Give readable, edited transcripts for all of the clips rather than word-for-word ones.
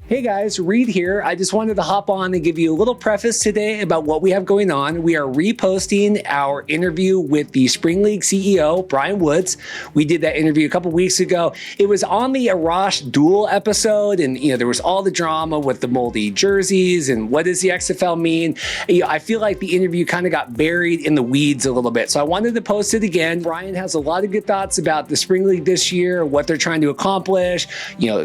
Hey guys, Reed here. I just wanted to hop on and give you a little preface today about what we have going on. We are reposting our interview with the Spring League CEO, Bryan Woods. We did that interview a couple weeks ago. It was on the Arash Duel episode, and there was all the drama with the moldy jerseys and what does the XFL mean. I feel like the interview kind of got buried in the weeds a little bit, so I wanted to post it again. Bryan has a lot of good thoughts about the Spring League this year, what they're trying to accomplish,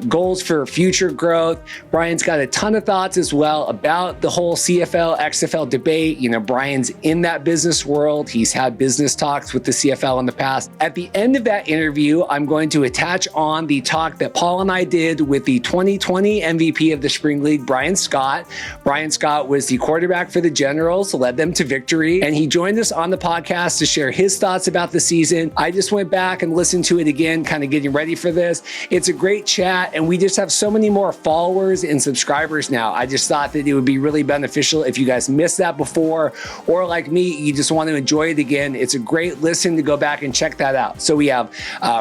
goals for future growth. Bryan's got a ton of thoughts as well about the whole CFL, XFL debate. Bryan's in that business world. He's had business talks with the CFL in the past. At the end of that interview, I'm going to attach on the talk that Paul and I did with the 2020 MVP of the Spring League, Bryan Scott. Bryan Scott was the quarterback for the Generals, led them to victory, and he joined us on the podcast to share his thoughts about the season. I just went back and listened to it again, kind of getting ready for this. It's a great chat, and we just have so many more followers and subscribers now. I just thought that it would be really beneficial if you guys missed that before, or like me, you just want to enjoy it again. It's a great listen to go back and check that out. So we have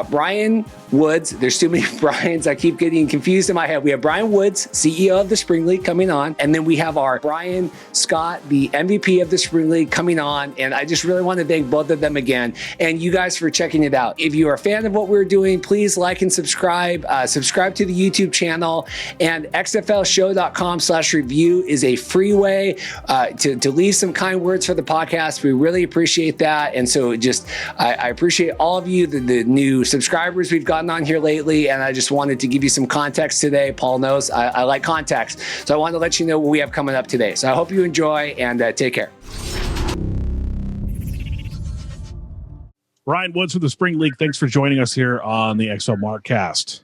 Bryan Woods. There's too many Bryans. I keep getting confused in my head. We have Bryan Woods, CEO of the Spring League, coming on. And then we have our Bryan Scott, the MVP of the Spring League, coming on. And I just really want to thank both of them again. And you guys for checking it out. If you are a fan of what we're doing, please like and subscribe. Subscribe to the YouTube channel. And xflshow.com/review is a free way to leave some kind words for the podcast. We really appreciate that. And so I appreciate all of you, the new subscribers we've gotten on here lately. And I just wanted to give you some context today. Paul knows I like context. So I wanted to let you know what we have coming up today. So I hope you enjoy and take care. Bryan Woods with the Spring League. Thanks for joining us here on the XFL Markcast.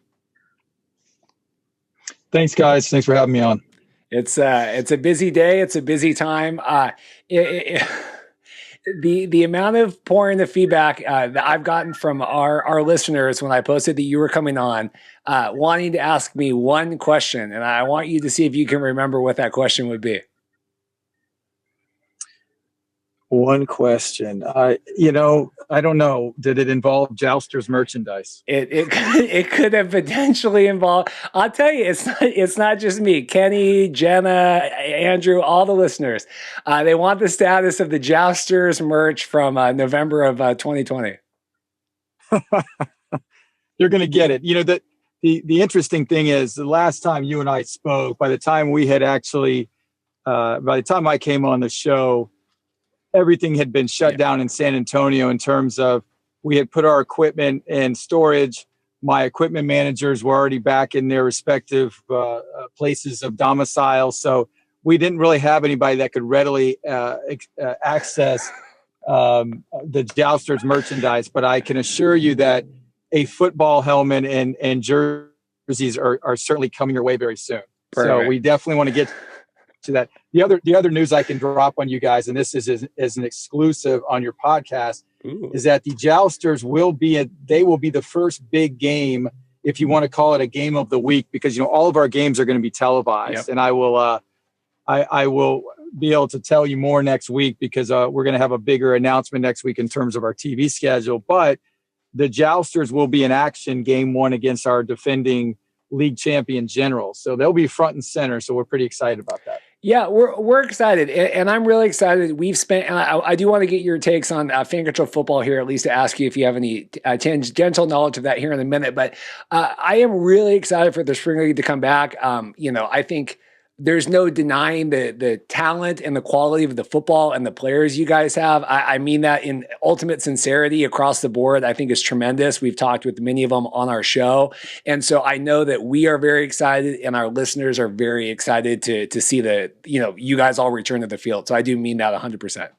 Thanks, guys. Thanks for having me on. It's a busy day. It's a busy time. The amount of pouring the feedback that I've gotten from our listeners when I posted that you were coming on, wanting to ask me one question, and I want you to see if you can remember what that question would be. One question. I don't know. Did it involve Jousters merchandise? It could have potentially involved. I'll tell you, it's not just me. Kenny, Jenna, Andrew, all the listeners. They want the status of the Jousters merch from November of 2020. You're going to get it. The interesting thing is the last time you and I spoke, by the time I came on the show, everything had been shut down in San Antonio in terms of we had put our equipment in storage. My equipment managers were already back in their respective places of domicile. So we didn't really have anybody that could readily access the Jousters merchandise. But I can assure you that a football helmet and jerseys are certainly coming your way very soon. Perfect. So we definitely want to get to that. The other news I can drop on you guys, and this is an exclusive on your podcast, is that the Jousters will be the first big game, if you want to call it a game of the week, because all of our games are going to be televised. Yep. And I will be able to tell you more next week because we're going to have a bigger announcement next week in terms of our TV schedule. But the Jousters will be in action game one against our defending league champion Generals. So they'll be front and center. So we're pretty excited about that. Yeah, we're excited, and I'm really excited. We've spent, and I do want to get your takes on fan control football here, at least to ask you if you have any tangential knowledge of that here in a minute. But I am really excited for the Spring League to come back. I think there's no denying the talent and the quality of the football and the players you guys have. I mean that in ultimate sincerity across the board. I think is tremendous. We've talked with many of them on our show. And so I know that we are very excited and our listeners are very excited to see you guys all return to the field. So I do mean that 100%.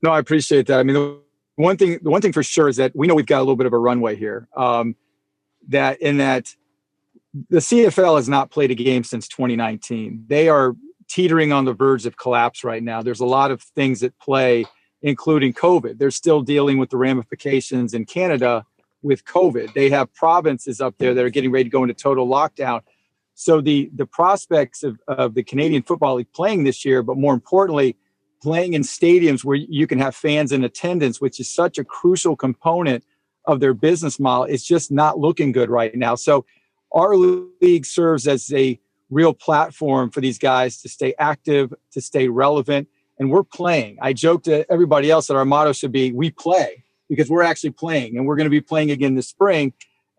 No, I appreciate that. I mean, the one thing for sure is that we know we've got a little bit of a runway here. That the CFL has not played a game since 2019. They are teetering on the verge of collapse right now. There's a lot of things at play, including COVID. They're still dealing with the ramifications in Canada with COVID. They have provinces up there that are getting ready to go into total lockdown. So the prospects of the Canadian Football League playing this year, but more importantly, playing in stadiums where you can have fans in attendance, which is such a crucial component of their business model, is just not looking good right now. So our league serves as a real platform for these guys to stay active, to stay relevant. And we're playing. I joke to everybody else that our motto should be, we play, because we're actually playing, and we're going to be playing again this spring.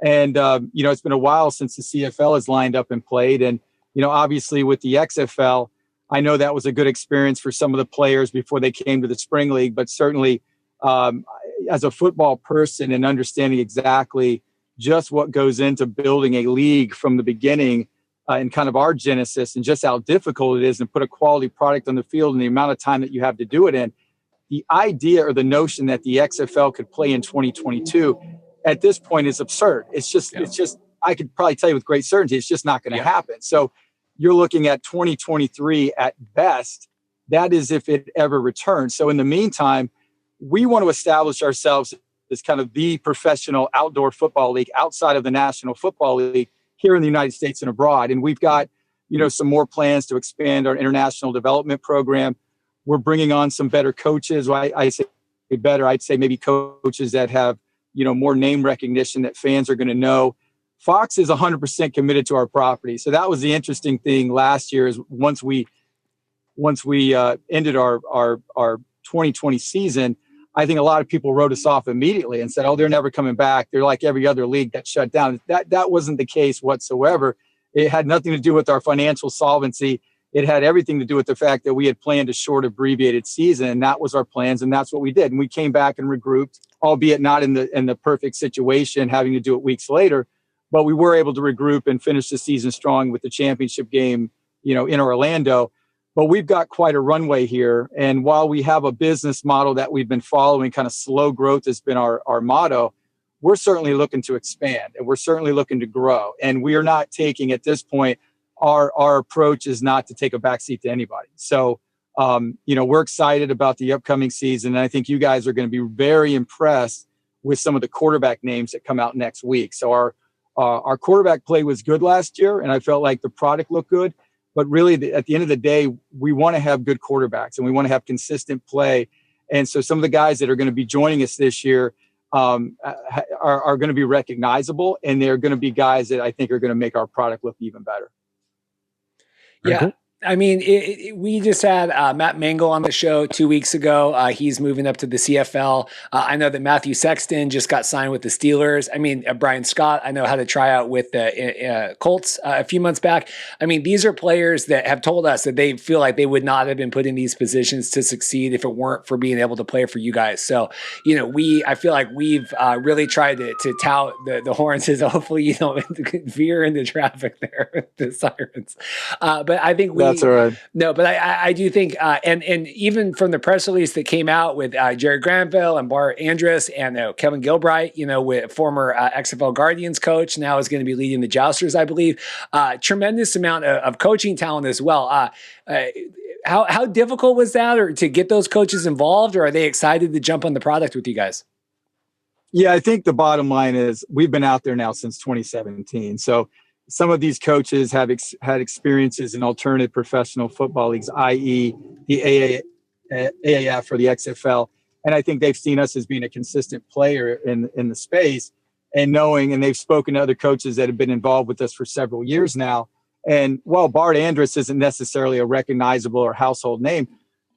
And, it's been a while since the CFL has lined up and played. And, obviously with the XFL, I know that was a good experience for some of the players before they came to the spring league, but certainly as a football person and understanding exactly just what goes into building a league from the beginning and kind of our genesis, and just how difficult it is to put a quality product on the field and the amount of time that you have to do it in. The idea or the notion that the XFL could play in 2022 at this point is absurd. It's just, I could probably tell you with great certainty, it's just not going to happen. So you're looking at 2023 at best. That is if it ever returns. So in the meantime, we want to establish ourselves as kind of the professional outdoor football league outside of the National Football League here in the United States and abroad. And we've got, some more plans to expand our international development program. We're bringing on some better coaches. I say better, I'd say maybe coaches that have, more name recognition that fans are going to know. Fox is 100% committed to our property. So that was the interesting thing last year, is once we ended our 2020 season, I think a lot of people wrote us off immediately and said, oh, they're never coming back. They're like every other league that shut down. That wasn't the case whatsoever. It had nothing to do with our financial solvency. It had everything to do with the fact that we had planned a short abbreviated season, and that was our plans, and that's what we did. And we came back and regrouped, albeit not in the perfect situation, having to do it weeks later, but we were able to regroup and finish the season strong with the championship game, in Orlando. But we've got quite a runway here. And while we have a business model that we've been following, kind of slow growth has been our motto, we're certainly looking to expand, and we're certainly looking to grow. And we are not taking, at this point, our approach is not to take a backseat to anybody. So, we're excited about the upcoming season. And I think you guys are going to be very impressed with some of the quarterback names that come out next week. So our quarterback play was good last year, and I felt like the product looked good. But really, at the end of the day, we want to have good quarterbacks, and we want to have consistent play. And so some of the guys that are going to be joining us this year are going to be recognizable, and they're going to be guys that I think are going to make our product look even better. Yeah. Cool. I mean, we just had Matt Mangle on the show 2 weeks ago. He's moving up to the CFL. I know that Matthew Sexton just got signed with the Steelers. I mean, Brian Scott, I know, had a tryout with the Colts a few months back. I mean, these are players that have told us that they feel like they would not have been put in these positions to succeed if it weren't for being able to play for you guys. So, I feel like we've really tried to tout the horns as hopefully you don't veer into traffic there with the sirens. But I think that's all right. No, but I do think, and even from the press release that came out with Jared Granville and Bart Andrus and Kevin Gilbride, with former XFL Guardians coach, now is going to be leading the Jousters, I believe. Tremendous amount of coaching talent as well. How difficult was that, or to get those coaches involved, or are they excited to jump on the product with you guys? Yeah, I think the bottom line is we've been out there now since 2017. So some of these coaches have had experiences in alternative professional football leagues, i.e. the AAF or the XFL. And I think they've seen us as being a consistent player in the space, and they've spoken to other coaches that have been involved with us for several years now. And while Bart Andrus isn't necessarily a recognizable or household name,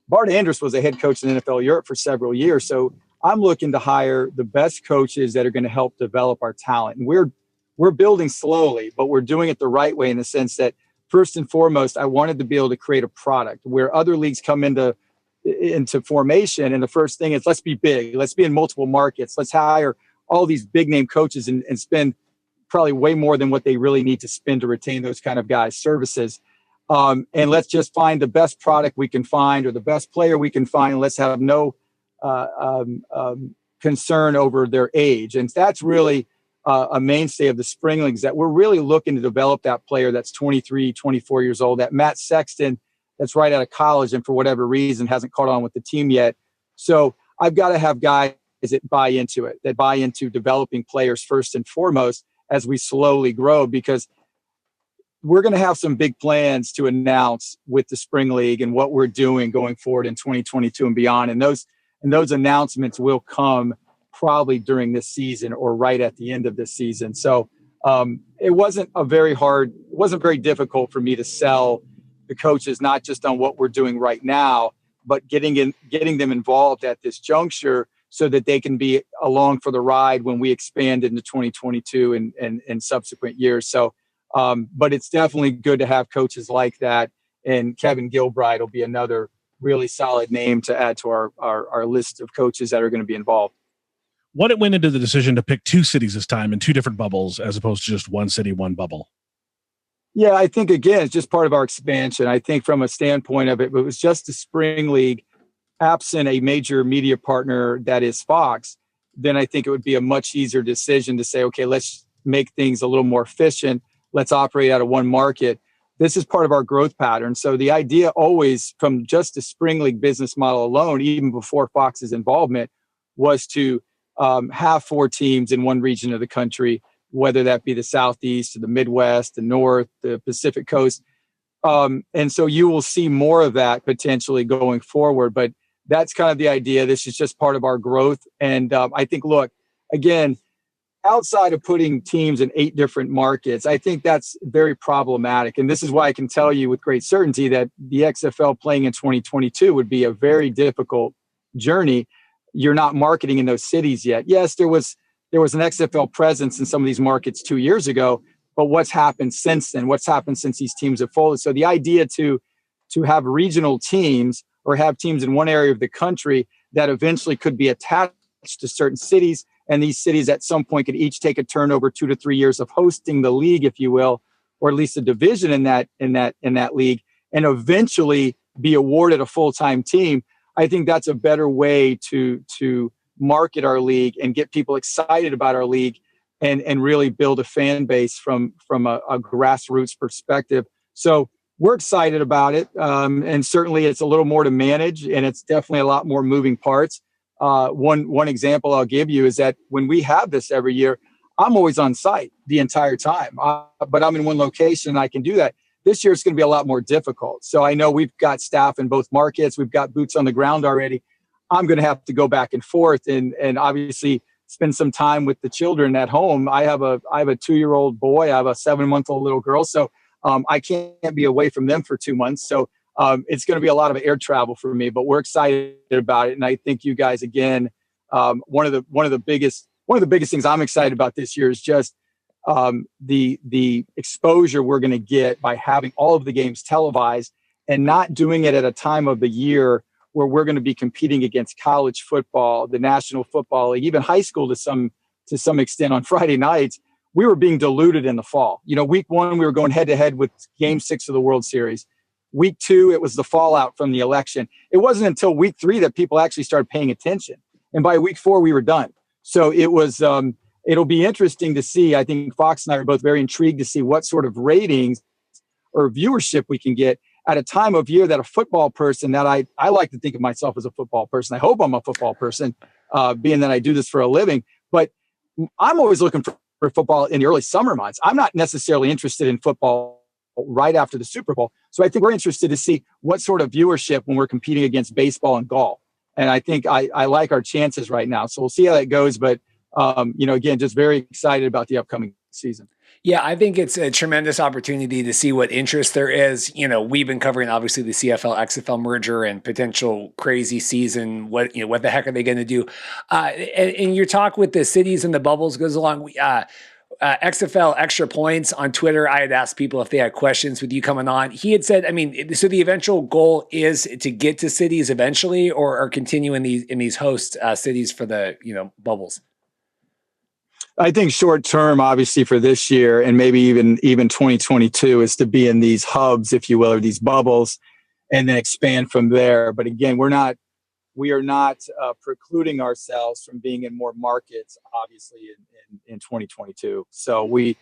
Bart Andrus was a head coach in NFL Europe for several years. So I'm looking to hire the best coaches that are going to help develop our talent. And we're building slowly, but we're doing it the right way, in the sense that first and foremost, I wanted to be able to create a product where other leagues come into formation. And the first thing is, let's be big. Let's be in multiple markets. Let's hire all these big name coaches and spend probably way more than what they really need to spend to retain those kind of guys' services. And let's just find the best product we can find, or the best player we can find. Let's have no concern over their age. And that's really a mainstay of the spring leagues, that we're really looking to develop that player that's 23, 24 years old, that Matt Sexton that's right out of college and for whatever reason hasn't caught on with the team yet. So I've got to have guys that buy into it, that buy into developing players first and foremost as we slowly grow, because we're going to have some big plans to announce with the spring league and what we're doing going forward in 2022 and beyond. And those announcements will come probably during this season or right at the end of this season. So it wasn't very difficult for me to sell the coaches, not just on what we're doing right now, but getting them involved at this juncture so that they can be along for the ride when we expand into 2022 and subsequent years. So, but it's definitely good to have coaches like that. And Kevin Gilbride will be another really solid name to add to our list of coaches that are going to be involved. What went into the decision to pick two cities this time in two different bubbles as opposed to just one city, one bubble? Yeah, I think, again, it's just part of our expansion. I think from a standpoint of it was just a spring league, absent a major media partner that is Fox, then I think it would be a much easier decision to say, okay, let's make things a little more efficient. Let's operate out of one market. This is part of our growth pattern. So the idea always from just the spring league business model alone, even before Fox's involvement, was to have four teams in one region of the country, whether that be the Southeast or the Midwest, the North, the Pacific Coast. And so you will see more of that potentially going forward. But that's kind of the idea. This is just part of our growth. And I think, look, again, outside of putting teams in 8 different markets, I think that's very problematic. And this is why I can tell you with great certainty that the XFL playing in 2022 would be a very difficult journey. You're not marketing in those cities yet. Yes, there was an XFL presence in some of these markets 2 years ago, but what's happened since then? What's happened since these teams have folded? So the idea to have regional teams or have teams in one area of the country that eventually could be attached to certain cities, and these cities at some point could each take a turn over 2 to 3 years of hosting the league, if you will, or at least a division in that league, and eventually be awarded a full-time team. I think that's a better way to market our league and get people excited about our league and really build a fan base from a grassroots perspective. So we're excited about it. And certainly it's a little more to manage, and it's definitely a lot more moving parts. One example I'll give you is that when we have this every year, I'm always on site the entire time, but I'm in one location and I can do that. This year it's going to be a lot more difficult. So I know we've got staff in both markets. We've got boots on the ground already. I'm going to have to go back and forth and obviously spend some time with the children at home. I have a 2-year-old boy. I have a 7-month-old little girl. So I can't be away from them for 2 months. So it's going to be a lot of air travel for me, but we're excited about it. And I think you guys, again, one of the biggest things I'm excited about this year is just the exposure we're going to get by having all of the games televised and not doing it at a time of the year where we're going to be competing against college football, the National Football League, even high school to some extent on Friday nights. We were being diluted in the fall. Week 1, we were going head to head with Game 6 of the World Series. Week 2, it was the fallout from the election. It wasn't until week 3 that people actually started paying attention. And by week 4, we were done. So it was, it'll be interesting to see. I think Fox and I are both very intrigued to see what sort of ratings or viewership we can get at a time of year that a football person that I like to think of myself as a football person. I hope I'm a football person, being that I do this for a living. But I'm always looking for football in the early summer months. I'm not necessarily interested in football right after the Super Bowl. So I think we're interested to see what sort of viewership when we're competing against baseball and golf. And I think I like our chances right now. So we'll see how that goes. But, again, just very excited about the upcoming season. Yeah, I think it's a tremendous opportunity to see what interest there is. We've been covering obviously the CFL XFL merger and potential crazy season. What the heck are they going to do? And your talk with the cities and the bubbles goes along. XFL Extra Points on Twitter, I had asked people if they had questions with you coming on. He had said, so the eventual goal is to get to cities eventually, or continue in these host cities for the bubbles. I think short term, obviously for this year and maybe even 2022, is to be in these hubs, if you will, or these bubbles, and then expand from there. But again, we are not precluding ourselves from being in more markets, obviously in 2022. So we're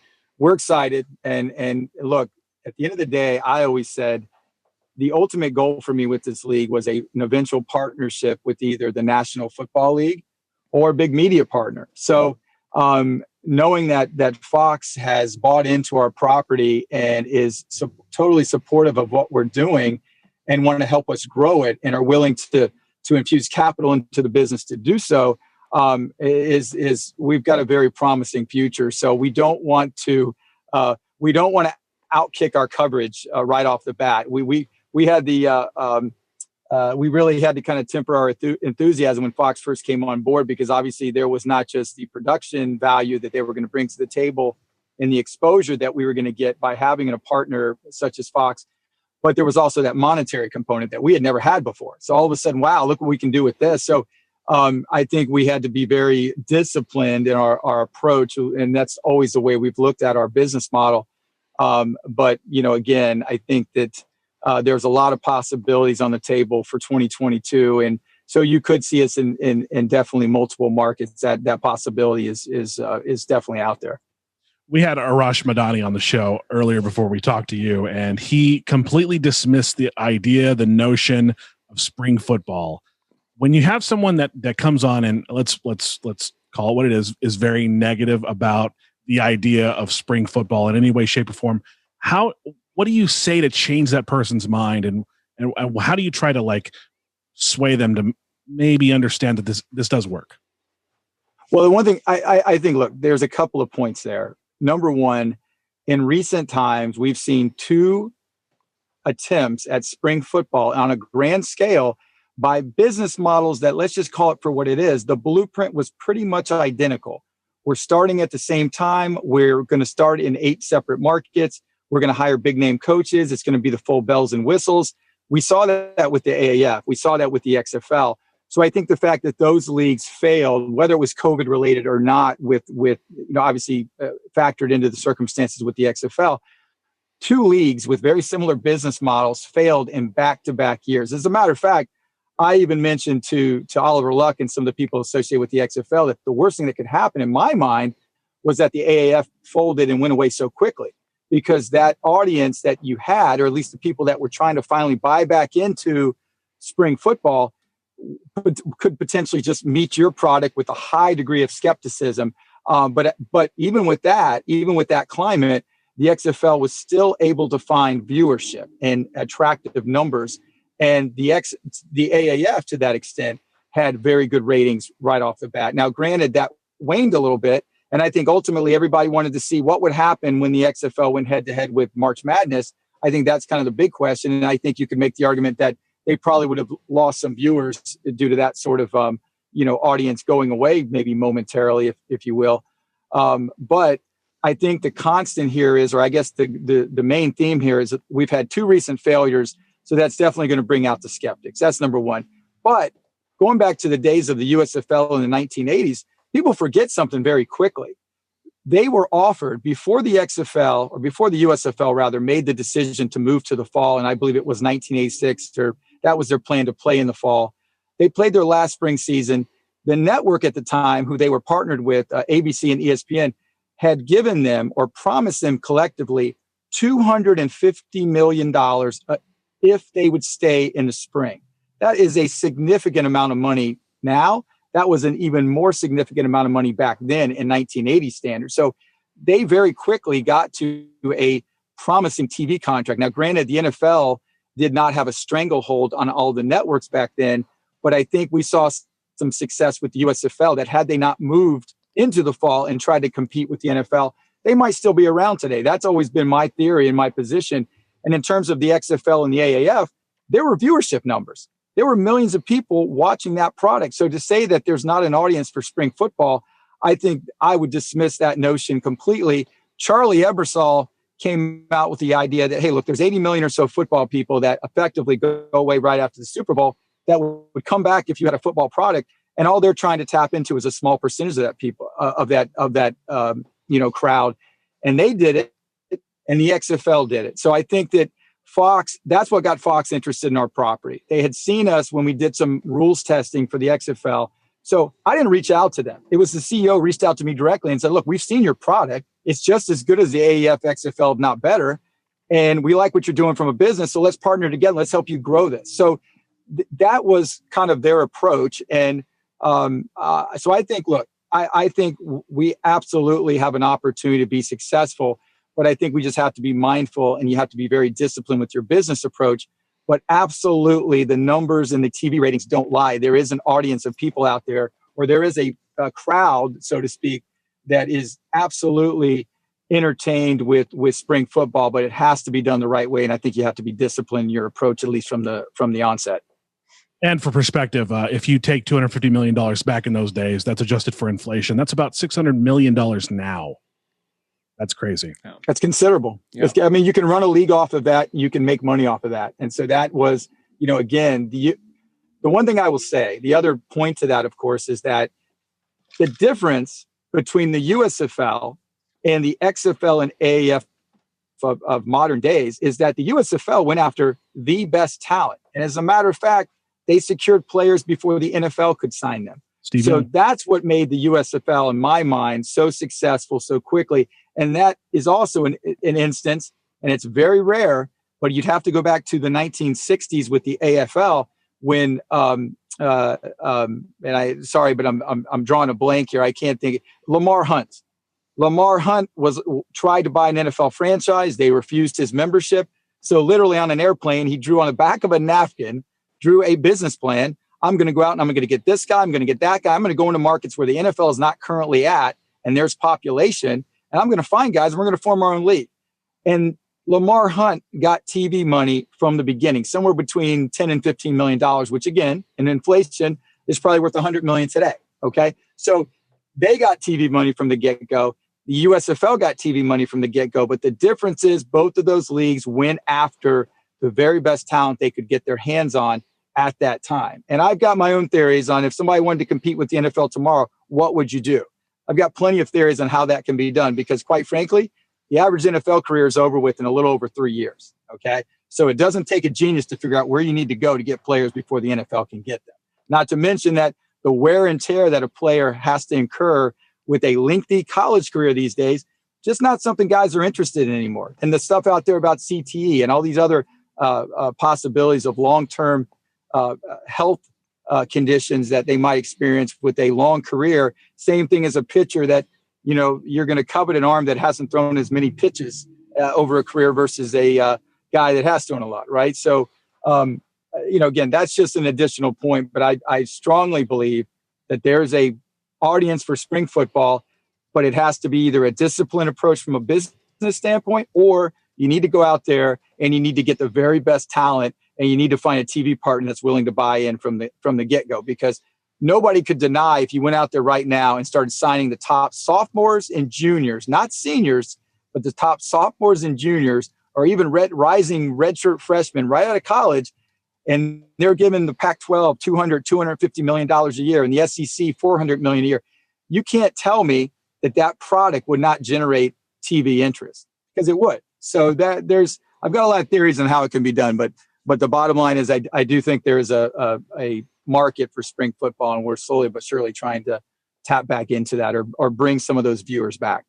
excited. And look, at the end of the day, I always said the ultimate goal for me with this league was an eventual partnership with either the National Football League or a big media partner. So knowing that Fox has bought into our property and is totally supportive of what we're doing and want to help us grow it and are willing to infuse capital into the business to do so, is we've got a very promising future. So we don't want to outkick our coverage right off the bat. We had the we really had to kind of temper our enthusiasm when Fox first came on board, because obviously there was not just the production value that they were going to bring to the table and the exposure that we were going to get by having a partner such as Fox, but there was also that monetary component that we had never had before. So all of a sudden, wow, look what we can do with this. So I think we had to be very disciplined in our approach, and that's always the way we've looked at our business model. But, again, I think that there's a lot of possibilities on the table for 2022. And so you could see us in definitely multiple markets. That possibility is definitely out there. We had Arash Madani on the show earlier before we talked to you, and he completely dismissed the idea, the notion of spring football. When you have someone that comes on and let's call it what it is very negative about the idea of spring football in any way, shape, or form, what do you say to change that person's mind, and how do you try to sway them to maybe understand that this does work? Well, the one thing I think, look, there's a couple of points there. Number one, in recent times, we've seen 2 attempts at spring football on a grand scale by business models that, let's just call it for what it is. The blueprint was pretty much identical. We're starting at the same time. We're going to start in 8 separate markets. We're going to hire big name coaches. It's going to be the full bells and whistles. We saw that with the AAF. We saw that with the XFL. So I think the fact that those leagues failed, whether it was COVID related or not, with obviously factored into the circumstances with the XFL, 2 leagues with very similar business models failed in back-to-back years. As a matter of fact, I even mentioned to Oliver Luck and some of the people associated with the XFL that the worst thing that could happen in my mind was that the AAF folded and went away so quickly, because that audience that you had, or at least the people that were trying to finally buy back into spring football, could potentially just meet your product with a high degree of skepticism. But even with that climate, the XFL was still able to find viewership and attractive numbers. And the AAF, to that extent, had very good ratings right off the bat. Now, granted, that waned a little bit. And I think ultimately everybody wanted to see what would happen when the XFL went head-to-head with March Madness. I think that's kind of the big question. And I think you could make the argument that they probably would have lost some viewers due to that sort of, audience going away, maybe momentarily, if you will. But I think the constant here is, or I guess the main theme here is that we've had 2 recent failures. So that's definitely going to bring out the skeptics. That's number one. But going back to the days of the USFL in the 1980s, people forget something very quickly. They were offered before the XFL, or before the USFL rather, made the decision to move to the fall. And I believe it was 1986, or that was their plan to play in the fall. They played their last spring season. The network at the time, who they were partnered with, ABC and ESPN, had given them or promised them collectively $250 million if they would stay in the spring. That is a significant amount of money now. That was an even more significant amount of money back then in 1980 standards. So they very quickly got to a promising TV contract. Now, granted, the NFL did not have a stranglehold on all the networks back then, but I think we saw some success with the USFL that had they not moved into the fall and tried to compete with the NFL, they might still be around today. That's always been my theory and my position. And in terms of the XFL and the AAF, there were viewership numbers. There were millions of people watching that product. So to say that there's not an audience for spring football, I think I would dismiss that notion completely. Charlie Ebersol came out with the idea that, hey, look, there's 80 million or so football people that effectively go away right after the Super Bowl that would come back if you had a football product. And all they're trying to tap into is a small percentage of that people, of that crowd. And they did it, and the XFL did it. So I think that Fox, that's what got Fox interested in our property. They had seen us when we did some rules testing for the XFL. So I didn't reach out to them. It was the CEO reached out to me directly and said, look, we've seen your product. It's just as good as the AAF XFL, if not better. And we like what you're doing from a business. So let's partner together. Let's help you grow this. So that was kind of their approach. And so I think, look, I think we absolutely have an opportunity to be successful. But I think we just have to be mindful, and you have to be very disciplined with your business approach. But absolutely, the numbers and the TV ratings don't lie. There is an audience of people out there, or there is a crowd, so to speak, that is absolutely entertained with spring football, but it has to be done the right way. And I think you have to be disciplined in your approach, at least from the onset. And for perspective, if you take $250 million back in those days, that's adjusted for inflation. That's about $600 million now. That's crazy. That's considerable. Yeah. I mean, you can run a league off of that. You can make money off of that. And so that was, again, the one thing I will say, the other point to that, of course, is that the difference between the USFL and the XFL and AAF of modern days is that the USFL went after the best talent. And as a matter of fact, they secured players before the NFL could sign them. So that's what made the USFL, in my mind, so successful so quickly. And that is also an instance, and it's very rare, but you'd have to go back to the 1960s with the AFL when, and I'm drawing a blank here. I can't think. Lamar Hunt tried to buy an NFL franchise. They refused his membership. So literally on an airplane, he drew on the back of a napkin, drew a business plan. I'm going to go out and I'm going to get this guy. I'm going to get that guy. I'm going to go into markets where the NFL is not currently at, and there's population. And I'm going to find guys, and we're going to form our own league. And Lamar Hunt got TV money from the beginning, somewhere between $10 and $15 million, which again, in inflation is probably worth $100 million today. Okay. So they got TV money from the get-go. The USFL got TV money from the get-go. But the difference is both of those leagues went after the very best talent they could get their hands on at that time. And I've got my own theories on if somebody wanted to compete with the NFL tomorrow, what would you do? I've got plenty of theories on how that can be done because, quite frankly, the average NFL career is over with in a little over 3 years, okay? So it doesn't take a genius to figure out where you need to go to get players before the NFL can get them. Not to mention that the wear and tear that a player has to incur with a lengthy college career these days, just not something guys are interested in anymore. And the stuff out there about CTE and all these other possibilities of long-term health conditions that they might experience with a long career. Same thing as a pitcher that, you're going to covet an arm that hasn't thrown as many pitches over a career versus a guy that has thrown a lot, right? So, again, that's just an additional point, but I strongly believe that there's a audience for spring football, but it has to be either a disciplined approach from a business standpoint, or you need to go out there and you need to get the very best talent, and you need to find a TV partner that's willing to buy in from the get-go, because nobody could deny if you went out there right now and started signing the top sophomores and juniors, not seniors, but the top sophomores and juniors, or even rising redshirt freshmen right out of college, and they're giving the Pac-12 $250 million a year and the SEC $400 million a year. You can't tell me that product would not generate TV interest, because it would. So I've got a lot of theories on how it can be done, but the bottom line is I do think there is a market for spring football, and we're slowly but surely trying to tap back into that or bring some of those viewers back.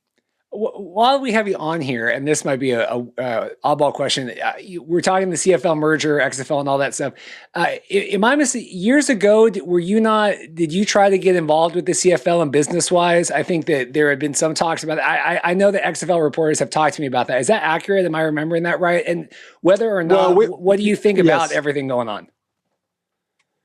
While we have you on here, and this might be a oddball question, we're talking the CFL merger, XFL, and all that stuff. Am I missing? Years ago, did you try to get involved with the CFL and business wise? I think that there had been some talks about it. I know that XFL reporters have talked to me about that. Is that accurate? Am I remembering that right? And whether or not, what do you think about everything going on?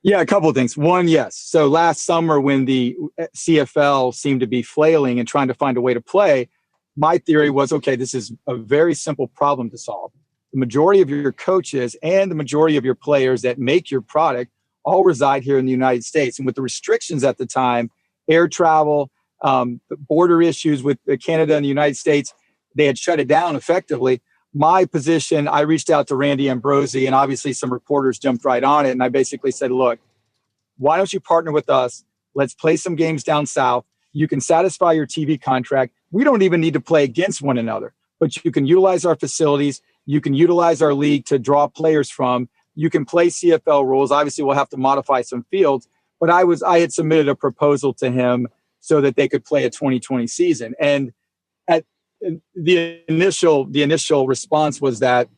Yeah, a couple of things. One, yes. So last summer when the CFL seemed to be flailing and trying to find a way to play, my theory was, okay, this is a very simple problem to solve. The majority of your coaches and the majority of your players that make your product all reside here in the United States. And with the restrictions at the time, air travel, border issues with Canada and the United States, they had shut it down effectively. My position, I reached out to Randy Ambrosi, and obviously some reporters jumped right on it. And I basically said, look, why don't you partner with us? Let's play some games down south. You can satisfy your TV contract. We don't even need to play against one another, but you can utilize our facilities. You can utilize our league to draw players from. You can play CFL rules. Obviously, we'll have to modify some fields, but I had submitted a proposal to him so that they could play a 2020 season. And at the initial response was that,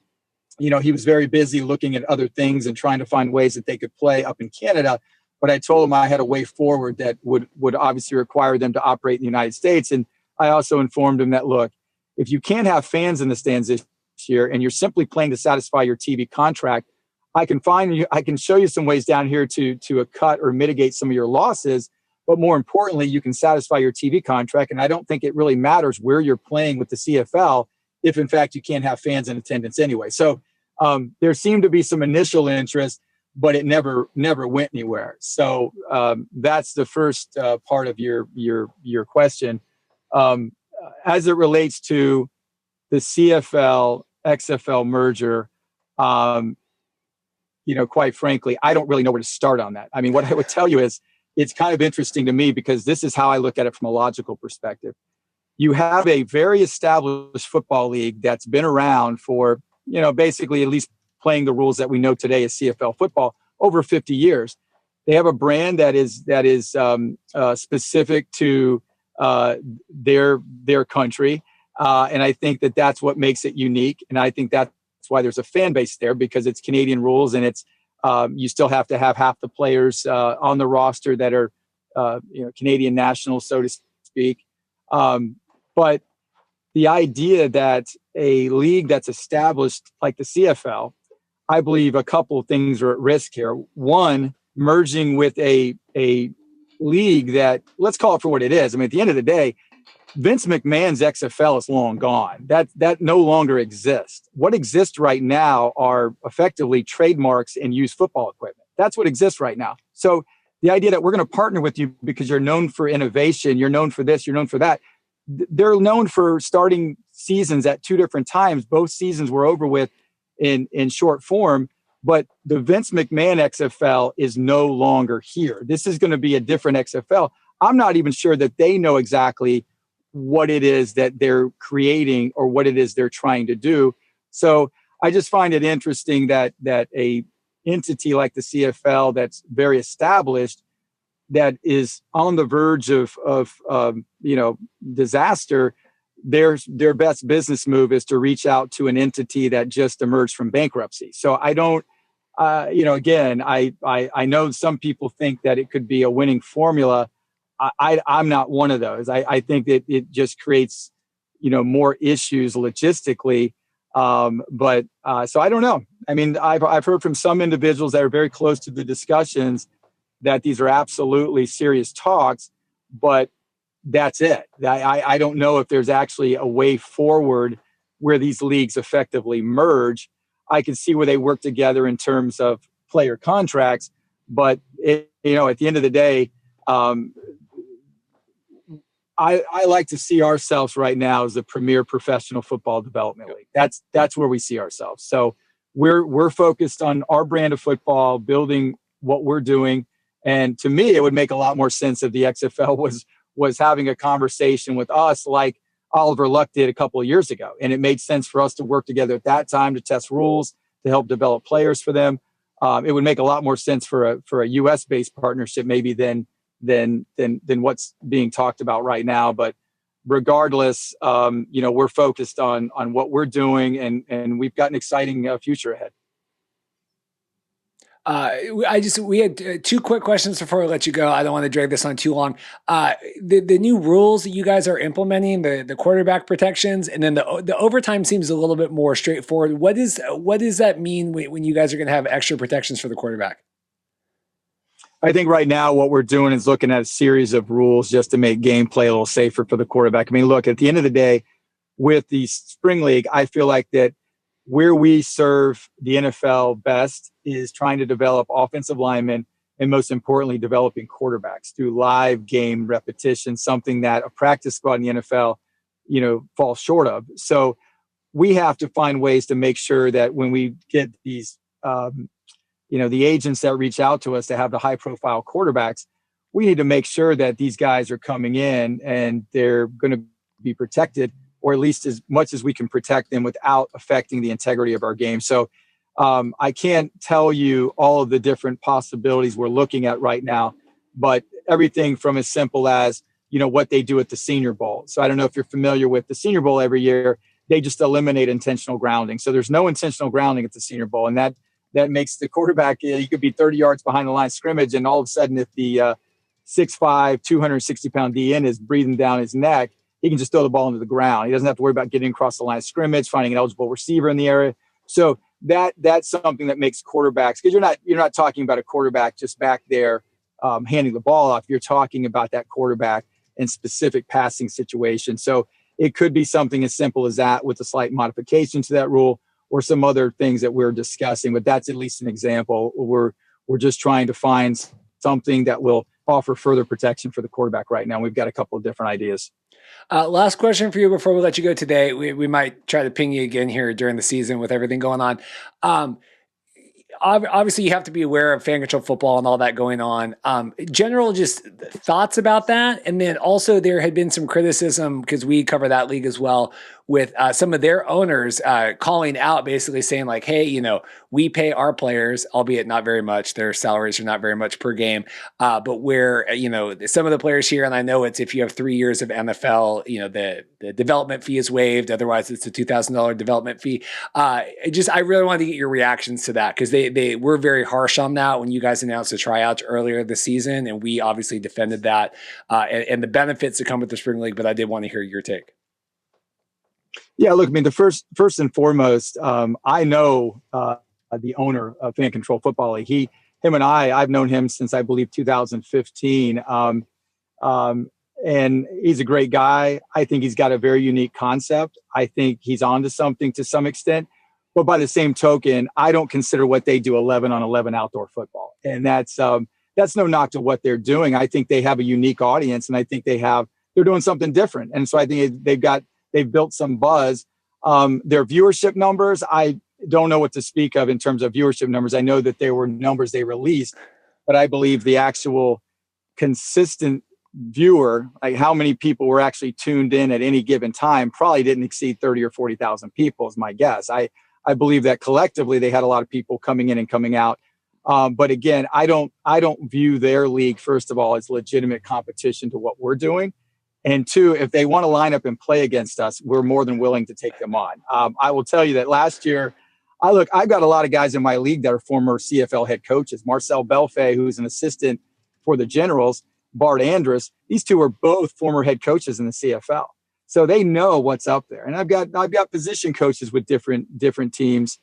he was very busy looking at other things and trying to find ways that they could play up in Canada. But I told him I had a way forward that would obviously require them to operate in the United States. And I also informed him that, look, if you can't have fans in the stands this year and you're simply playing to satisfy your TV contract, I can show you some ways down here to cut or mitigate some of your losses. But more importantly, you can satisfy your TV contract. And I don't think it really matters where you're playing with the CFL if, in fact, you can't have fans in attendance anyway. So there seemed to be some initial interest, but it never went anywhere. So that's the first part of your question. As it relates to the CFL XFL merger, quite frankly, I don't really know where to start on that. I mean, what I would tell you is it's kind of interesting to me because this is how I look at it from a logical perspective. You have a very established football league that's been around for, basically at least playing the rules that we know today as CFL football over 50 years. They have a brand that is specific to their country. And I think that's what makes it unique. And I think that's why there's a fan base there, because it's Canadian rules, and it's you still have to have half the players on the roster that are Canadian nationals, so to speak. But the idea that a league that's established like the CFL, I believe a couple of things are at risk here. One, merging with a league that, let's call it for what it is. I mean, at the end of the day, Vince McMahon's XFL is long gone. That no longer exists. What exists right now are effectively trademarks and used football equipment. That's what exists right now. So the idea that we're going to partner with you because you're known for innovation, you're known for this, you're known for that. They're known for starting seasons at two different times. Both seasons were over with in short form, but the Vince McMahon XFL is no longer here. This is going to be a different XFL. I'm not even sure that they know exactly what it is that they're creating or what it is they're trying to do. So I just find it interesting that a entity like the CFL that's very established, that is on the verge of disaster, their best business move is to reach out to an entity that just emerged from bankruptcy. So I don't, again, I know some people think that it could be a winning formula. I'm not one of those. I think that it just creates, more issues logistically. But so I don't know. I mean, I've heard from some individuals that are very close to the discussions that these are absolutely serious talks, but that's it. I don't know if there's actually a way forward where these leagues effectively merge. I can see where they work together in terms of player contracts, but at the end of the day, I like to see ourselves right now as a premier professional football development league. That's where we see ourselves. So we're focused on our brand of football, building what we're doing. And to me, it would make a lot more sense if the XFL was having a conversation with us like Oliver Luck did a couple of years ago. And it made sense for us to work together at that time to test rules, to help develop players for them. It would make a lot more sense for a US based partnership maybe than what's being talked about right now. But regardless, we're focused on what we're doing, and we've got an exciting future ahead. We had two quick questions before I let you go. I don't want to drag this on too long. The new rules that you guys are implementing, the quarterback protections, and then the overtime seems a little bit more straightforward. What does that mean when you guys are going to have extra protections for the quarterback? I think right now what we're doing is looking at a series of rules just to make gameplay a little safer for the quarterback. I mean, look, at the end of the day, with the spring league, I feel like that where we serve the NFL best is trying to develop offensive linemen and, most importantly, developing quarterbacks through live game repetition, something that a practice squad in the NFL, falls short of. So we have to find ways to make sure that when we get these, the agents that reach out to us to have the high profile quarterbacks, we need to make sure that these guys are coming in and they're going to be protected, or at least as much as we can protect them without affecting the integrity of our game. So I can't tell you all of the different possibilities we're looking at right now, but everything from as simple as, what they do at the Senior Bowl. So I don't know if you're familiar with the Senior Bowl every year, they just eliminate intentional grounding. So there's no intentional grounding at the Senior Bowl. And that makes the quarterback, you could be 30 yards behind the line of scrimmage, and all of a sudden if the 6'5", 260-pound DN is breathing down his neck, he can just throw the ball into the ground. He doesn't have to worry about getting across the line of scrimmage, finding an eligible receiver in the area. So that's something that makes quarterbacks, because you're not talking about a quarterback just back there handing the ball off. You're talking about that quarterback in specific passing situations. So it could be something as simple as that with a slight modification to that rule, or some other things that we're discussing. But that's at least an example. We're just trying to find something that will offer further protection for the quarterback right now. We've got a couple of different ideas. Last question for you before we let you go today. We might try to ping you again here during the season with everything going on. Obviously, you have to be aware of fan control football and all that going on. General just thoughts about that. And then also there had been some criticism, because we cover that league as well, with some of their owners calling out, basically saying like, hey, we pay our players, albeit not very much. Their salaries are not very much per game. But where, some of the players here, and I know it's if you have 3 years of NFL, the development fee is waived. Otherwise, it's a $2,000 development fee. I really wanted to get your reactions to that, because they were very harsh on that when you guys announced the tryouts earlier this season. And we obviously defended that and the benefits that come with the spring league. But I did want to hear your take. Yeah, look, I mean, the first and foremost, I know the owner of Fan Control Football League. Him and I've known him since I believe 2015. And he's a great guy. I think he's got a very unique concept. I think he's onto something to some extent. But by the same token, I don't consider what they do 11-on-11 outdoor football. And that's no knock to what they're doing. I think they have a unique audience, and I think they're doing something different. And so I think they've built some buzz. Their viewership numbers, I don't know what to speak of in terms of viewership numbers. I know that there were numbers they released, but I believe the actual consistent viewer, like how many people were actually tuned in at any given time, probably didn't exceed 30 or 40,000 people is my guess. I believe that collectively they had a lot of people coming in and coming out. But again, I don't view their league, first of all, as legitimate competition to what we're doing. And two, if they want to line up and play against us, we're more than willing to take them on. I will tell you that last year, I've got a lot of guys in my league that are former CFL head coaches. Marcel Belfay, who's an assistant for the Generals, Bart Andrus, these two are both former head coaches in the CFL. So they know what's up there. And I've got position coaches with different teams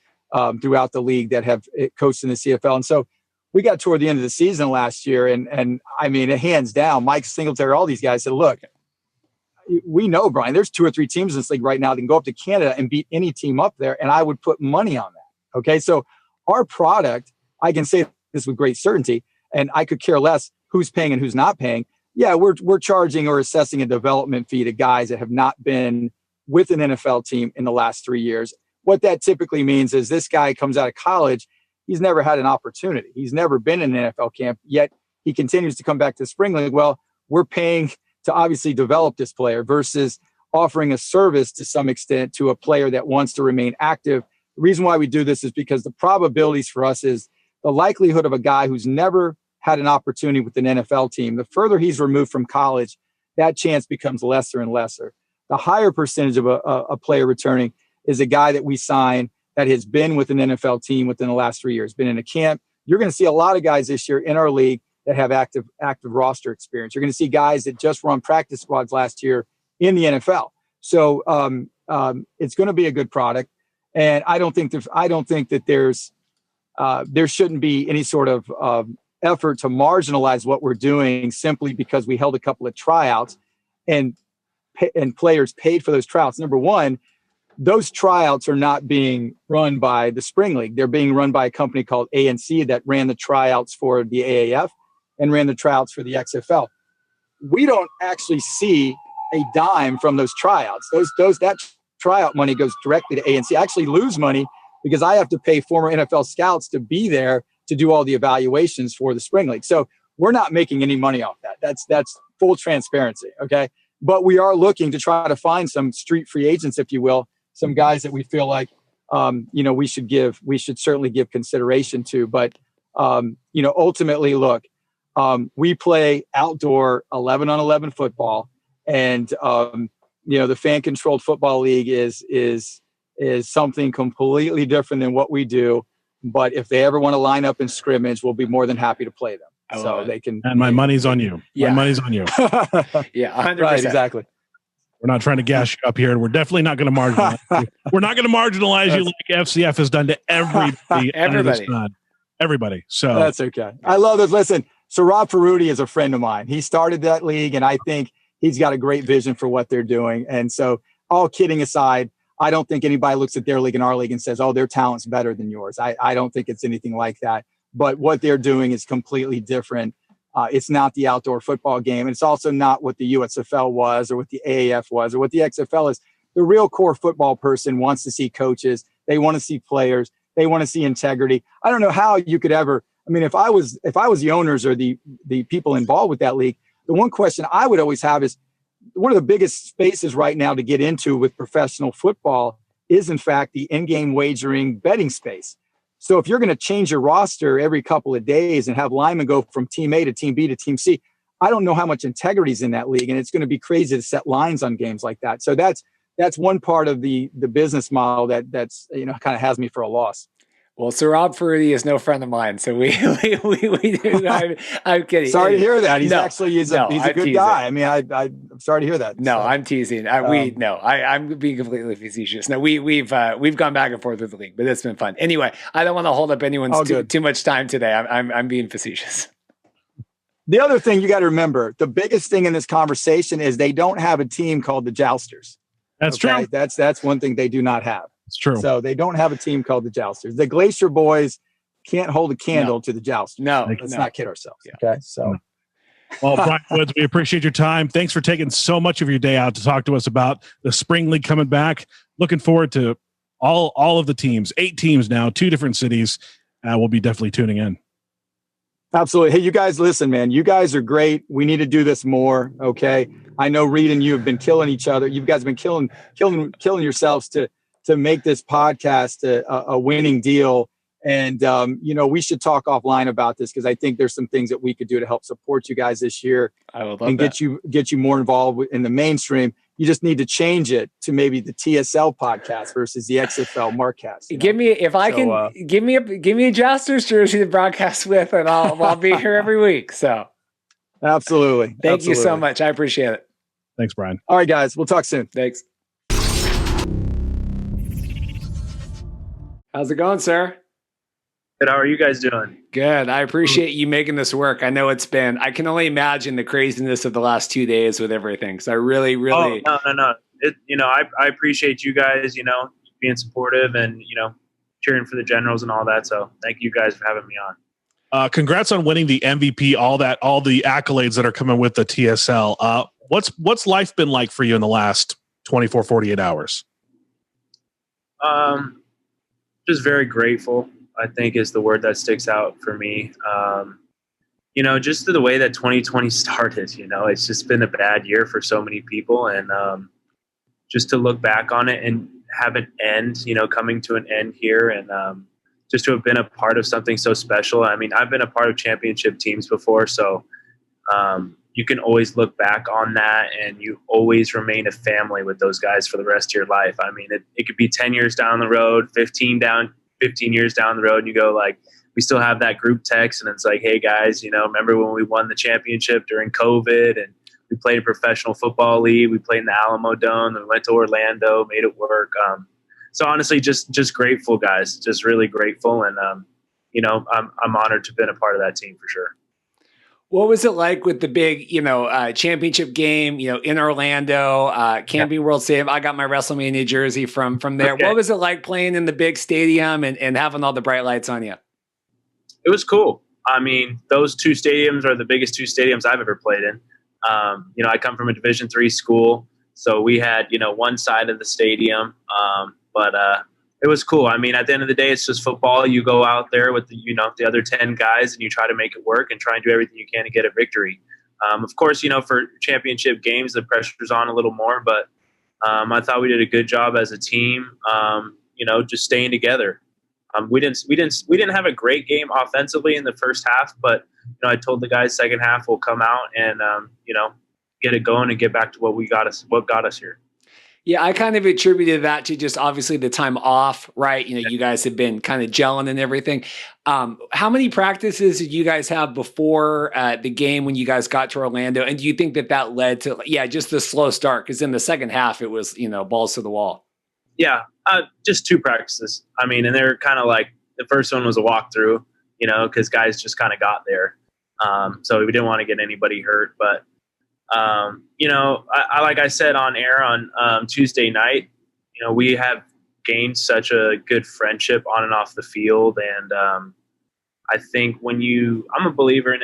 throughout the league that have coached in the CFL. And so we got toward the end of the season last year. And I mean, hands down, Mike Singletary, all these guys said, look, we know, Brian, there's 2 or 3 teams in this league right now that can go up to Canada and beat any team up there. And I would put money on that. Okay. So our product, I can say this with great certainty, and I could care less who's paying and who's not paying. Yeah, we're charging or assessing a development fee to guys that have not been with an NFL team in the last 3 years. What that typically means is this guy comes out of college, he's never had an opportunity. He's never been in an NFL camp, yet he continues to come back to the spring league. Well, we're paying to obviously develop this player versus offering a service to some extent to a player that wants to remain active. The reason why we do this is because the probabilities for us is the likelihood of a guy who's never had an opportunity with an NFL team, the further he's removed from college, that chance becomes lesser and lesser. The higher percentage of a player returning is a guy that we sign that has been with an NFL team within the last 3 years, been in a camp. You're going to see a lot of guys this year in our league that have active roster experience. You're going to see guys that just were on practice squads last year in the NFL. So it's going to be a good product. And I don't think that there shouldn't be any sort of effort to marginalize what we're doing simply because we held a couple of tryouts and players paid for those tryouts. Number one, those tryouts are not being run by the Spring League. They're being run by a company called ANC that ran the tryouts for the AAF and ran the tryouts for the XFL. We don't actually see a dime from those tryouts. That tryout money goes directly to ANC. I actually lose money because I have to pay former NFL scouts to be there to do all the evaluations for the Spring League. So we're not making any money off that. That's full transparency, okay? But we are looking to try to find some street free agents, if you will, some guys that we feel like, we should certainly give consideration to. But, ultimately, look, we play outdoor 11-on-11 football, and the fan controlled football league is something completely different than what we do. But if they ever want to line up and scrimmage, we'll be more than happy to play them. So they can. And my money's on you. Yeah. My money's on you. Yeah, 100%. Right, exactly. We're not trying to gas you up here, and we're definitely not going to marginalize you. We're not going to marginalize you like FCF has done to everybody. Everybody. Everybody. So that's okay. I love this. Listen, So Rob Ferruti is a friend of mine. He started that league, and I think he's got a great vision for what they're doing. And so, all kidding aside, I don't think anybody looks at their league and our league and says, oh, their talent's better than yours. I don't think it's anything like that. But what they're doing is completely different. It's not the outdoor football game. And it's also not what the USFL was or what the AAF was or what the XFL is. The real core football person wants to see coaches. They want to see players. They want to see integrity. I don't know how you could ever – I mean, if I was the owners or the people involved with that league, the one question I would always have is one of the biggest spaces right now to get into with professional football is, in fact, the in-game wagering betting space. So if you're going to change your roster every couple of days and have linemen go from team A to team B to team C, I don't know how much integrity is in that league, and it's going to be crazy to set lines on games like that. So that's one part of the business model that's kind of has me for a loss. Well, Sir Rob Ferruti is no friend of mine, so we I'm kidding. Sorry to hear that. He's a good teasing. guy. I mean, I'm sorry to hear that. No, I'm teasing. I'm being completely facetious. No, we've gone back and forth with the league, but it's been fun. Anyway, I don't want to hold up anyone's too much time today. I'm being facetious. The other thing you got to remember, the biggest thing in this conversation is they don't have a team called the Jousters. That's true. That's one thing they do not have. It's true. So they don't have a team called the Jousters. The Glacier Boys can't hold a candle to the Jousters. Let's not kid ourselves. Yeah. Okay. So, well, Bryan Woods, we appreciate your time. Thanks for taking so much of your day out to talk to us about the spring league coming back. Looking forward to all of the teams, 8 teams now, 2 different cities. We'll be definitely tuning in. Absolutely. Hey, you guys, listen, man, you guys are great. We need to do this more. Okay. I know Reed and you have been killing each other. You guys have been killing yourselves to make this podcast a winning deal. And, we should talk offline about this because I think there's some things that we could do to help support you guys this year. I would love that. Get you more involved in the mainstream. You just need to change it to maybe the TSL podcast versus the XFL Markcast. Give me a Jousters jersey to broadcast with, and I'll be here every week. So absolutely. Thank you so much. I appreciate it. Thanks, Bryan. All right, guys. We'll talk soon. Thanks. How's it going, sir? Good. How are you guys doing? Good. I appreciate you making this work. I know I can only imagine the craziness of the last 2 days with everything. So I really. Oh, no. I appreciate you guys, being supportive and, cheering for the Generals and all that. So thank you guys for having me on. Congrats on winning the MVP, all the accolades that are coming with the TSL. What's life been like for you in the last 24, 48 hours? Just very grateful, I think, is the word that sticks out for me. Just the way that 2020 started, it's just been a bad year for so many people. And just to look back on it and have an end, coming to an end here, and just to have been a part of something so special. I mean, I've been a part of championship teams before, so you can always look back on that, and you always remain a family with those guys for the rest of your life. I mean, it could be 10 years down the road, 15 years down the road, and you go like, we still have that group text, and it's like, hey guys, remember when we won the championship during COVID, and we played in professional football league, we played in the Alamo Dome, and we went to Orlando, made it work. So honestly, just grateful, guys, just really grateful. And, I'm honored to have been a part of that team for sure. What was it like with the big, championship game, in Orlando, Camping World Stadium? I got my WrestleMania jersey from there. Okay. What was it like playing in the big stadium and having all the bright lights on you? It was cool. I mean, those 2 stadiums are the biggest 2 stadiums I've ever played in. I come from a Division III school, so we had, one side of the stadium, but it was cool. I mean, at the end of the day, it's just football. You go out there with the other 10 guys, and you try to make it work and try and do everything you can to get a victory. Of course, for championship games, the pressure's on a little more, but I thought we did a good job as a team. Just staying together. We didn't have a great game offensively in the first half, but I told the guys second half we'll come out and get it going and get back to what got us here. Yeah, I kind of attributed that to just obviously the time off, right? You guys have been kind of gelling and everything. How many practices did you guys have before the game when you guys got to Orlando? And do you think that led to, just the slow start? Because in the second half, it was, balls to the wall. Yeah, just 2 practices. I mean, and they're kind of like, the first one was a walkthrough, because guys just kind of got there. So we didn't want to get anybody hurt. But, like I said on air on Tuesday night, we have gained such a good friendship on and off the field. And I think I'm a believer in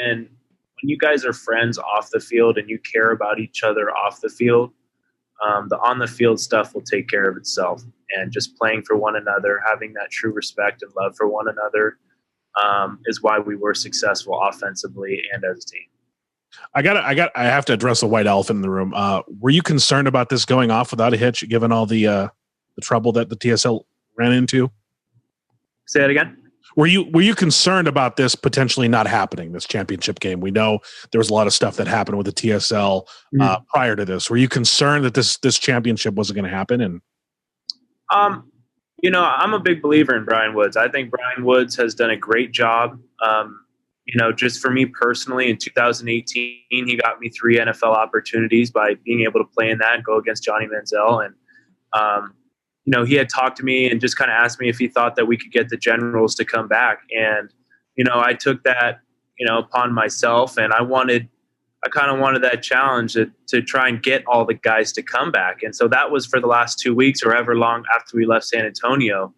when you guys are friends off the field and you care about each other off the field, the on the field stuff will take care of itself. And just playing for one another, having that true respect and love for one another is why we were successful offensively and as a team. I have to address the white elephant in the room. Were you concerned about this going off without a hitch, given all the trouble that the TSL ran into? Say that again. Were you concerned about this potentially not happening, this championship game? We know there was a lot of stuff that happened with the TSL prior to this. Were you concerned that this championship wasn't going to happen? And I'm a big believer in Bryan Woods. I think Bryan Woods has done a great job. Just for me personally, in 2018, he got me 3 NFL opportunities by being able to play in that and go against Johnny Manziel. And he had talked to me and just kind of asked me if he thought that we could get the Generals to come back. And, I took that, upon myself, and I kind of wanted that challenge to try and get all the guys to come back. And so that was for the last 2 weeks or ever long after we left San Antonio.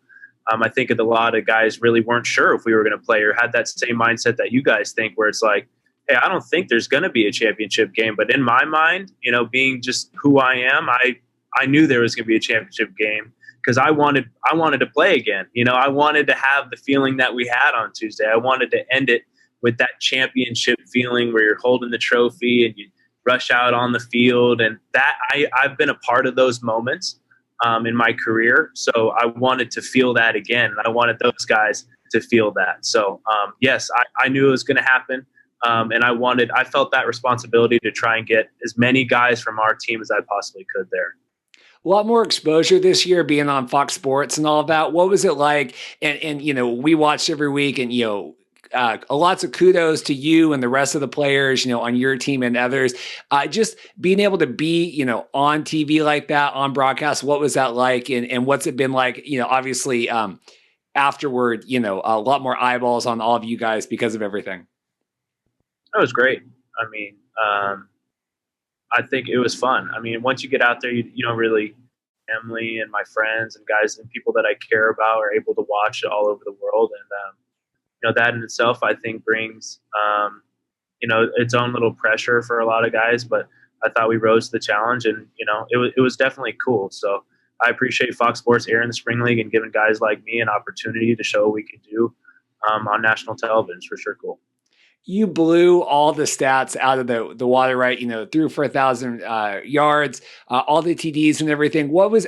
I think a lot of guys really weren't sure if we were going to play or had that same mindset that you guys think, where it's like, hey, I don't think there's going to be a championship game. But in my mind, being just who I am, I knew there was going to be a championship game because I wanted to play again. I wanted to have the feeling that we had on Tuesday. I wanted to end it with that championship feeling where you're holding the trophy and you rush out on the field. And that I've been a part of those moments in my career. So I wanted to feel that again. And I wanted those guys to feel that. So yes, I knew it was going to happen. And I felt that responsibility to try and get as many guys from our team as I possibly could there. A lot more exposure this year being on Fox Sports and all of that. What was it like? And we watched every week, and lots of kudos to you and the rest of the players, on your team and others. Just being able to be, on TV like that, on broadcast, what was that like? And what's it been like, obviously afterward, a lot more eyeballs on all of you guys because of everything. That was great. I mean, I think it was fun. I mean, once you get out there, you don't really, family and my friends and guys and people that I care about are able to watch it all over the world. And, that in itself, I think brings, its own little pressure for a lot of guys, but I thought we rose to the challenge, and, it was definitely cool. So I appreciate Fox Sports airing the Spring League and giving guys like me an opportunity to show what we could do on national television. It's for sure cool. You blew all the stats out of the water, right? Threw for 1,000 yards, all the TDs and everything. What was,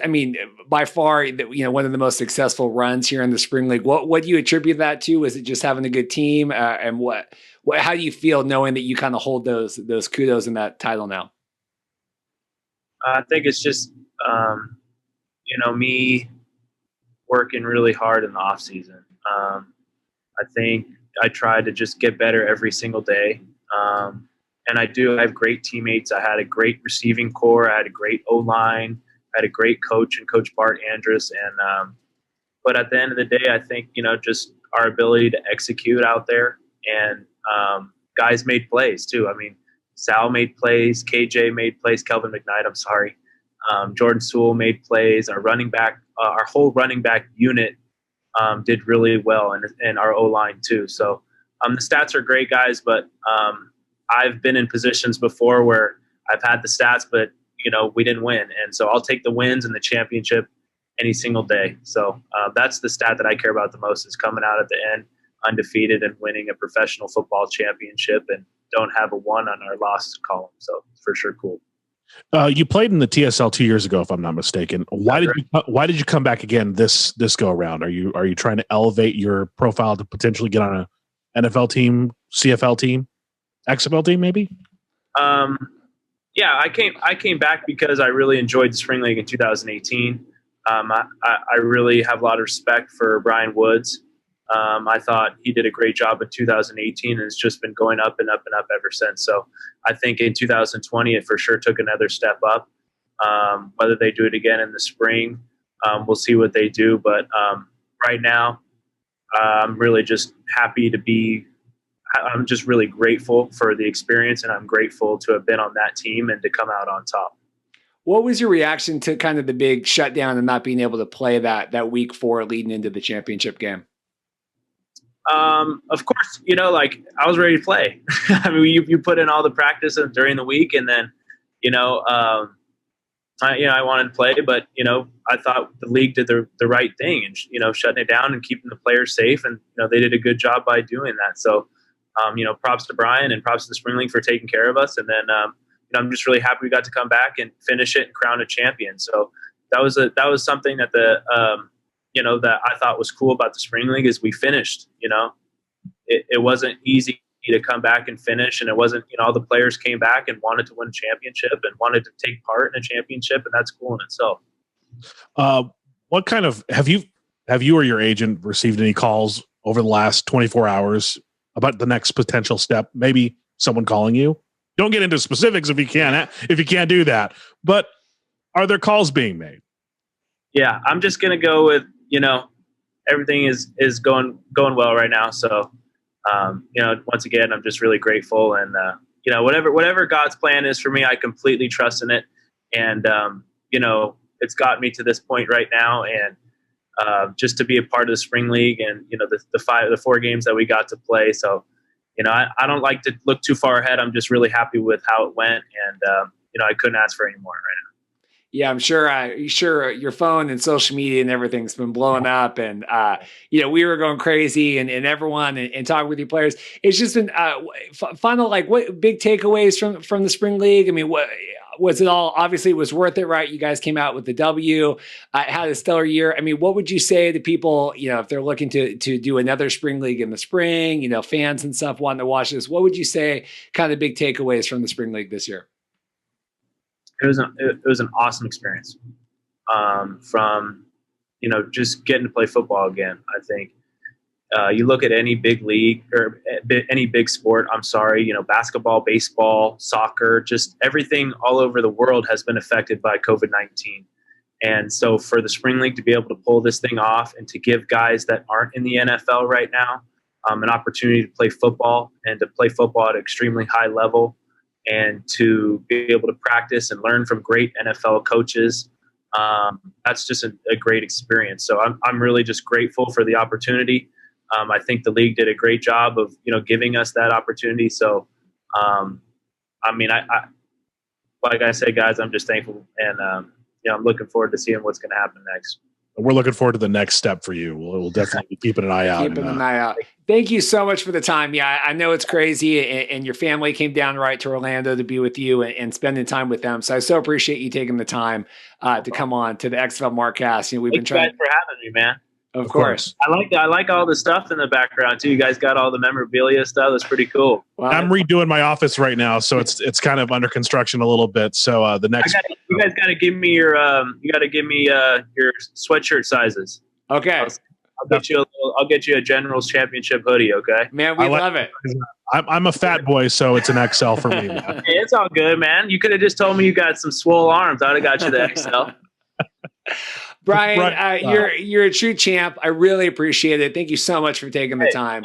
by far, one of the most successful runs here in the Spring League. What do you attribute that to? Was it just having a good team? And how do you feel knowing that you kind of hold those kudos in that title now? I think it's just, me working really hard in the off season. I think I try to just get better every single day. And I have great teammates. I had a great receiving core. I had a great O-line. I had a great coach and Coach Bart Andrus. And, but at the end of the day, I think, just our ability to execute out there, and guys made plays too. I mean, Sal made plays, KJ made plays, Kelvin McKnight, I'm sorry. Jordan Sewell made plays. Our whole running back unit did really well, and our O-line too. So the stats are great, guys, but I've been in positions before where I've had the stats, but we didn't win. And so I'll take the wins and the championship any single day. So that's the stat that I care about the most, is coming out at the end undefeated and winning a professional football championship, and don't have a 1 on our loss column. So it's for sure cool. You played in the TSL 2 years ago, if I'm not mistaken. Why did you come back again this go around? Are you trying to elevate your profile to potentially get on an NFL team, CFL team, XFL team, maybe? Yeah, I came back because I really enjoyed the Spring League in 2018. I really have a lot of respect for Bryan Woods. I thought he did a great job in 2018, and it's just been going up and up and up ever since. So I think in 2020, it for sure took another step up. Whether they do it again in the spring, we'll see what they do. But right now, I'm really just happy to be I'm just really grateful for the experience, and I'm grateful to have been on that team and to come out on top. What was your reaction to kind of the big shutdown and not being able to play that week 4 leading into the championship game? Of course, like I was ready to play. I mean, you put in all the practice during the week, and then, I wanted to play, but I thought the league did the right thing and shutting it down and keeping the players safe, and they did a good job by doing that. So, props to Bryan and props to the Spring League for taking care of us, and then I'm just really happy we got to come back and finish it and crown a champion. So that was something that that I thought was cool about the Spring League is we finished. It wasn't easy to come back and finish, and it wasn't, all the players came back and wanted to win a championship and wanted to take part in a championship, and that's cool in itself. What kind of have you or your agent received any calls over the last 24 hours about the next potential step? Maybe someone calling you. Don't get into specifics if you can't do that. But are there calls being made? Yeah, I'm just gonna go with everything is going well right now. So once again, I'm just really grateful, and whatever God's plan is for me, I completely trust in it, and it's got me to this point right now, and just to be a part of the Spring League, and the 4 games that we got to play. So I don't like to look too far ahead. I'm just really happy with how it went, and I couldn't ask for any more right now. Yeah, I'm sure your phone and social media and everything's been blowing up, and we were going crazy, and everyone and talking with your players. It's just been final. Like, what big takeaways from the Spring League? I mean, what was it all? Obviously, it was worth it, right? You guys came out with the W, had a stellar year. I mean, what would you say to people, if they're looking to do another Spring League in the spring, fans and stuff wanting to watch this? What would you say kind of big takeaways from the Spring League this year? It was an awesome experience, from just getting to play football again. I think you look at any big league or any big sport. I'm sorry, basketball, baseball, soccer, just everything all over the world has been affected by COVID-19. And so for the Spring League to be able to pull this thing off and to give guys that aren't in the NFL right now an opportunity to play football, and to play football at an extremely high level, and to be able to practice and learn from great NFL coaches, that's just a great experience. So I'm really just grateful for the opportunity. I think the league did a great job of giving us that opportunity. So I like I said, guys, I'm just thankful, and I'm looking forward to seeing what's going to happen next. We're looking forward to the next step for you. We'll definitely be keeping an eye out. Keeping an eye out. Thank you so much for the time. Yeah, I know it's crazy, and your family came down right to Orlando to be with you and spending time with them. So I so appreciate you taking the time to come on to the XFL Markcast. We've been trying. Thanks for having me, man. Of course. I like all the stuff in the background too. You guys got all the memorabilia stuff. That's pretty cool. Well, I'm redoing my office right now, so it's kind of under construction a little bit. So the next, you guys got to give me your your sweatshirt sizes. Okay. I'll get you a Generals Championship hoodie. Okay, man, we love it. I'm a fat boy, so it's an XL for me. Man. Hey, it's all good, man. You could have just told me you got some swole arms. I'd have got you the XL. Brian, you're a true champ. I really appreciate it. Thank you so much for taking the time.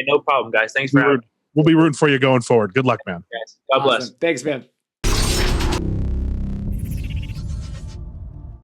No problem, guys. Thanks for having me. We'll be rooting for you going forward. Good luck, man. Yes. God bless. Thanks, man.